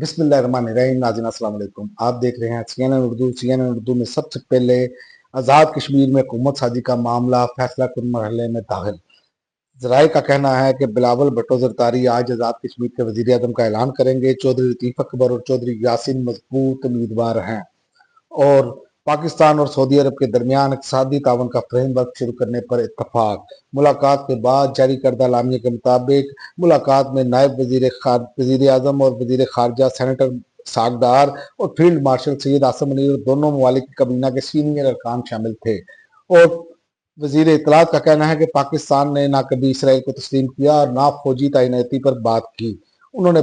बिस्मिल्लाहिर्रहमानिर्रहीम। नाज़रीन अस्सलाम वालेकुम। आप देख रहे हैं CNN उर्दू। CNN उर्दू में सबसे पहले आज़ाद कश्मीर में हुकूमत साजी का मामला फैसला कुन मरहले में दाखिल। ज़राए का कहना है कि बिलावल भुट्टो ज़रदारी आज आज़ाद कश्मीर के वज़ीर आज़म का ऐलान करेंगे। चौधरी लतीफ़ अकबर और चौधरी यासीन मजबूत उम्मीदवार हैं और पाकिस्तान और सऊदी अरब के दरमियान इक़्तिसादी ताउन का फ्रेमवर्क शुरू करने पर इत्तफाक। मुलाकात के बाद जारी करदा एलामिया के मुताबिक मुलाकात में नायब वज़ीर आज़म और वज़ीर ख़ारजा सेनेटर सागदार और फील्ड मार्शल सैयद आसम मुनीर दोनों ममालिक की काबीना के सीनियर अरकान शामिल थे। और वज़ीर इत्तलात का कहना है कि पाकिस्तान ने ना कभी इसराइल को तस्लीम किया और ना फौजी तैनाती पर बात की। उन्होंने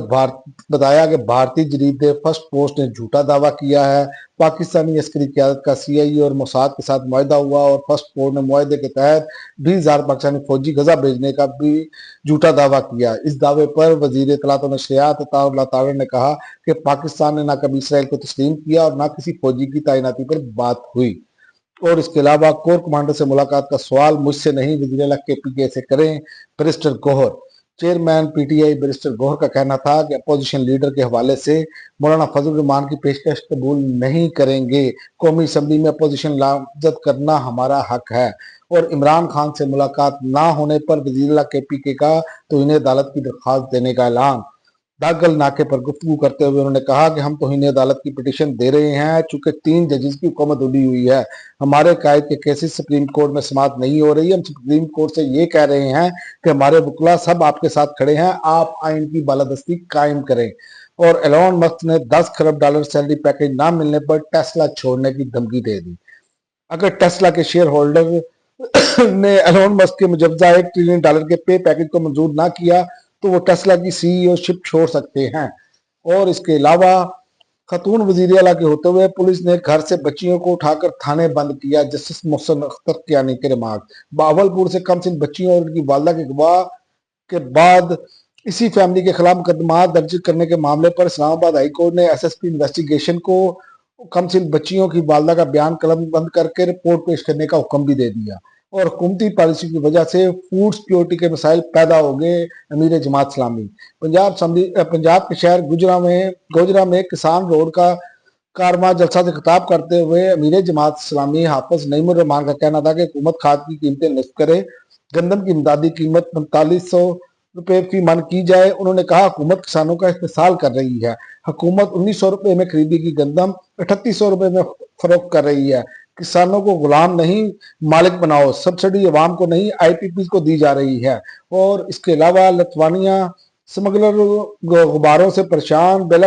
बताया कि भारतीय जरीदे फर्स्ट पोस्ट ने झूठा दावा किया है। पाकिस्तानी अस्करी क़यादत का CIA और मोसाद के साथ मुआहदा हुआ और फर्स्ट पोस्ट ने मुआहदे के तहत 20,000 पाकिस्तानी फौजी गजा भेजने का भी झूठा दावा किया। इस दावे पर वज़ीर इत्तलात और नशरियात अताउल्लाह तारड़ ने कहा कि पाकिस्तान ने ना कभी इसराइल को तस्लीम किया और ना किसी फौजी की तैनाती पर बात हुई। और इसके अलावा कोर कमांडर से मुलाकात का सवाल मुझसे नहीं, वज़ीर आला KPK से करें। Barrister Gohar chairman PTI barrister Gohar का कहना था कि अपोजिशन लीडर के हवाले से मौलाना फजल रहमान की पेशकश कबूल नहीं करेंगे। कौमी असम्बली में अपोजिशन नामजद करना हमारा हक है। और इमरान खान से मुलाकात ना होने पर वज़ीर आला KPK का तौहीन अदालत की दरख्वास्त देने का ऐलान। दागल नाके पर गुफ्तगू करते हुए उन्होंने कहा कि हम तौहीन अदालत की पिटीशन दे रहे हैं चूंकि 3 जजेस की हुकूमत उड़ी हुई है। हमारे कायद के केसेस सुप्रीम कोर्ट में समाअत नहीं हो रही। हम सुप्रीम कोर्ट से ये कह रहे हैं कि हमारे वकला सब आपके साथ खड़े हैं, आप आइन की बालादस्ती कायम करें। और एलोन मस्क ने $10 खरब सैलरी पैकेज ना मिलने पर टेस्ला छोड़ने की धमकी दे दी। अगर टेस्ला के शेयर होल्डर ने एलोन मस्क के मुजवजा $1 ट्रिलियन के पे पैकेज को मंजूर ना किया तो वो टेस्ला की CEO शिप छोड़ सकते हैं। और इसके अलावा खतून वज़ीर आला के होते हुए पुलिस ने घर से बच्चियों को उठाकर थाने बंद किया। जस्टिस मोहसिन अख्तर कियानी के रिमार्क। बावलपुर से कमसिन बच्चियों और उनकी वालदा के गवाह के बाद इसी फैमिली के खिलाफ मुकदमा दर्ज करने के मामले पर इस्लामाबाद हाई कोर्ट ने SSP इन्वेस्टिगेशन को कमसिन बच्चियों की वालदा का बयान कलम बंद करके रिपोर्ट पेश करने का हुक्म भी दे दिया। और हुकूमती पॉलिसी की वजह से फूड सिक्योरिटी के मसाइल पैदा हो गए। अमीर जमात इस्लामी पंजाब के शहर गोजरा में किसान रोड का कारवा जलसा से खिताब करते हुए अमीर जमात इस्लामी हाफिज नईमुर रहमान का कहना था कि हुकूमत खाद की कीमतें नस्ब करे, गंदम की इमदादी कीमत 4500 रुपए फी मन की जाए। उन्होंने कहा हुकूमत किसानों का इस्तेसाल कर रही है। हुकूमत 1900 रुपए में खरीदी की गंदम 3800 रुपए में फरोख्त कर रही है। किसानों को गुलाम नहीं मालिक बनाओ, सब्सिडी अवाम को नहीं IPP को दी जा रही है। और इसके अलावा लथवानिया स्मगलर गुब्बारों से परेशान, बेलारूस